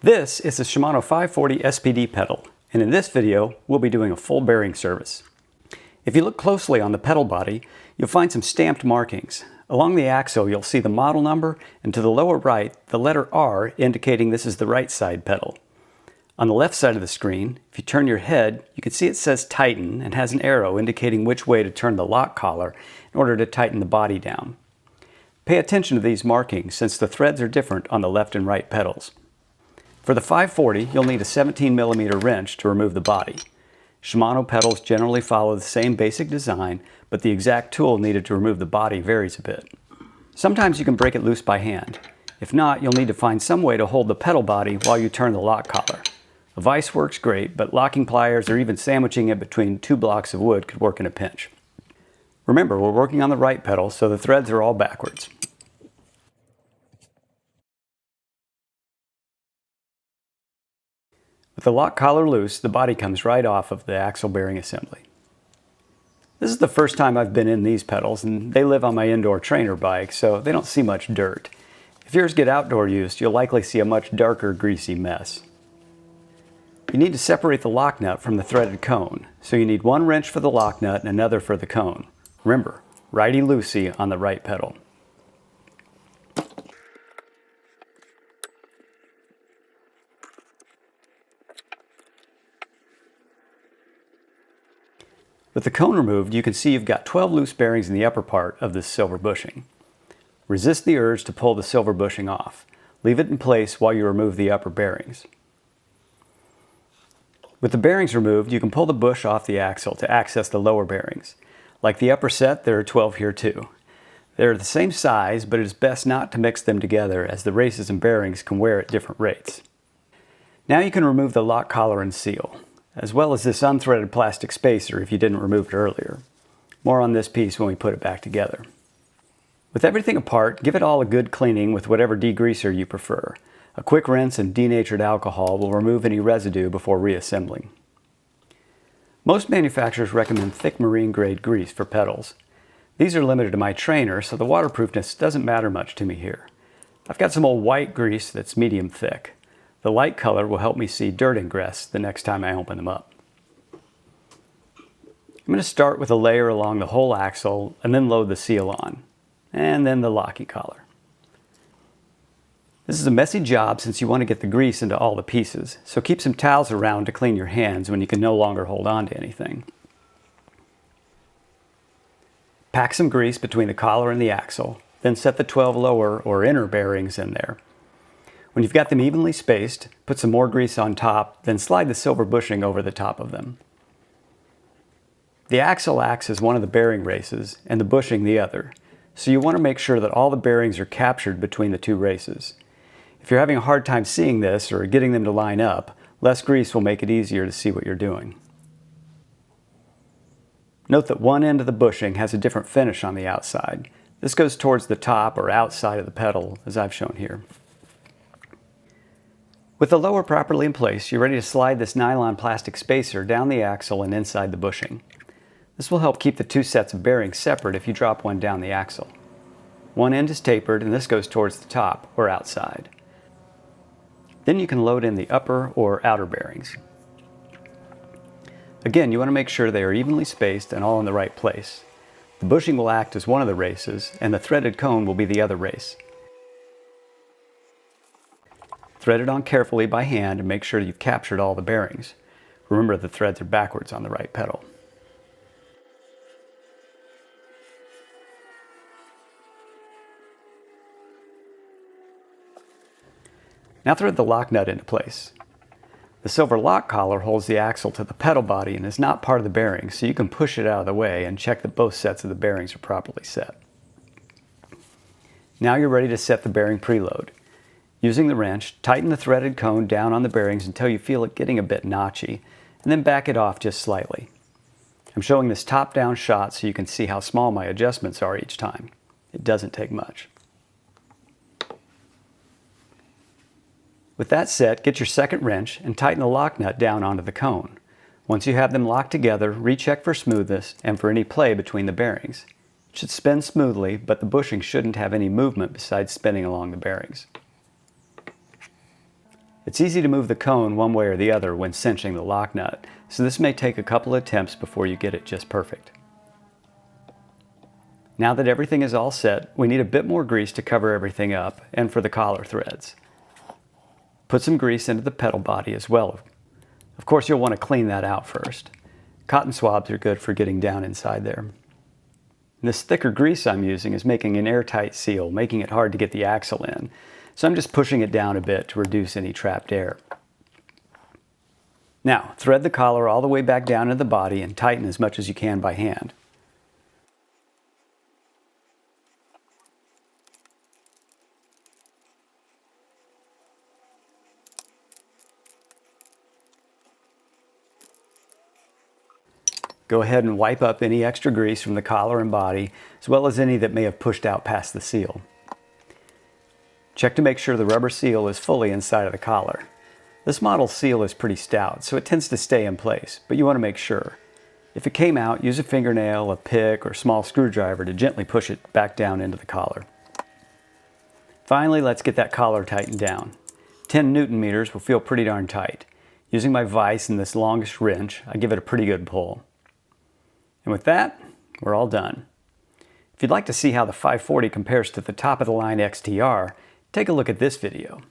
This is the Shimano 540 SPD pedal, and in this video we'll be doing a full bearing service. If you look closely on the pedal body, you'll find some stamped markings. Along the axle you'll see the model number, and to the lower right the letter R indicating this is the right side pedal. On the left side of the screen, if you turn your head, you can see it says tighten and has an arrow indicating which way to turn the lock collar in order to tighten the body down. Pay attention to these markings since the threads are different on the left and right pedals. For the 540, you'll need a 17mm wrench to remove the body. Shimano pedals generally follow the same basic design, but the exact tool needed to remove the body varies a bit. Sometimes you can break it loose by hand. If not, you'll need to find some way to hold the pedal body while you turn the lock collar. A vise works great, but locking pliers or even sandwiching it between two blocks of wood could work in a pinch. Remember, we're working on the right pedal, so the threads are all backwards. With the lock collar loose, the body comes right off of the axle bearing assembly. This is the first time I've been in these pedals, and they live on my indoor trainer bike, so they don't see much dirt. If yours get outdoor use, you'll likely see a much darker, greasy mess. You need to separate the lock nut from the threaded cone, so you need one wrench for the lock nut and another for the cone. Remember, righty-loosey on the right pedal. With the cone removed, you can see you've got 12 loose bearings in the upper part of this silver bushing. Resist the urge to pull the silver bushing off. Leave it in place while you remove the upper bearings. With the bearings removed, you can pull the bush off the axle to access the lower bearings. Like the upper set, there are 12 here too. They're the same size, but it is best not to mix them together as the races and bearings can wear at different rates. Now you can remove the lock collar and seal, as well as this unthreaded plastic spacer if you didn't remove it earlier. More on this piece when we put it back together. With everything apart, give it all a good cleaning with whatever degreaser you prefer. A quick rinse and denatured alcohol will remove any residue before reassembling. Most manufacturers recommend thick marine grade grease for pedals. These are limited to my trainer, so the waterproofness doesn't matter much to me here. I've got some old white grease that's medium thick. The light color will help me see dirt ingress the next time I open them up. I'm going to start with a layer along the whole axle and then load the seal on, and then the locking collar. This is a messy job since you want to get the grease into all the pieces, so keep some towels around to clean your hands when you can no longer hold on to anything. Pack some grease between the collar and the axle, then set the 12 lower or inner bearings in there. When you've got them evenly spaced, put some more grease on top, then slide the silver bushing over the top of them. The axle acts as one of the bearing races and the bushing the other, so you want to make sure that all the bearings are captured between the two races. If you're having a hard time seeing this or getting them to line up, less grease will make it easier to see what you're doing. Note that one end of the bushing has a different finish on the outside. This goes towards the top or outside of the pedal, as I've shown here. With the lower properly in place, you're ready to slide this nylon plastic spacer down the axle and inside the bushing. This will help keep the two sets of bearings separate if you drop one down the axle. One end is tapered and this goes towards the top or outside. Then you can load in the upper or outer bearings. Again, you want to make sure they are evenly spaced and all in the right place. The bushing will act as one of the races and the threaded cone will be the other race. Thread it on carefully by hand and make sure you've captured all the bearings. Remember, the threads are backwards on the right pedal. Now thread the lock nut into place. The silver lock collar holds the axle to the pedal body and is not part of the bearing, so you can push it out of the way and check that both sets of the bearings are properly set. Now you're ready to set the bearing preload. Using the wrench, tighten the threaded cone down on the bearings until you feel it getting a bit notchy, and then back it off just slightly. I'm showing this top-down shot so you can see how small my adjustments are each time. It doesn't take much. With that set, get your second wrench and tighten the lock nut down onto the cone. Once you have them locked together, recheck for smoothness and for any play between the bearings. It should spin smoothly, but the bushing shouldn't have any movement besides spinning along the bearings. It's easy to move the cone one way or the other when cinching the lock nut, so this may take a couple attempts before you get it just perfect. Now that everything is all set, we need a bit more grease to cover everything up and for the collar threads. Put some grease into the pedal body as well. Of course, you'll want to clean that out first. Cotton swabs are good for getting down inside there. This thicker grease I'm using is making an airtight seal, making it hard to get the axle in. So I'm just pushing it down a bit to reduce any trapped air. Now, thread the collar all the way back down into the body and tighten as much as you can by hand. Go ahead and wipe up any extra grease from the collar and body, as well as any that may have pushed out past the seal. Check to make sure the rubber seal is fully inside of the collar. This model's seal is pretty stout, so it tends to stay in place, but you want to make sure. If it came out, use a fingernail, a pick, or small screwdriver to gently push it back down into the collar. Finally, let's get that collar tightened down. 10 Newton meters will feel pretty darn tight. Using my vise and this longest wrench, I give it a pretty good pull. And with that, we're all done. If you'd like to see how the 540 compares to the top of the line XTR, take a look at this video.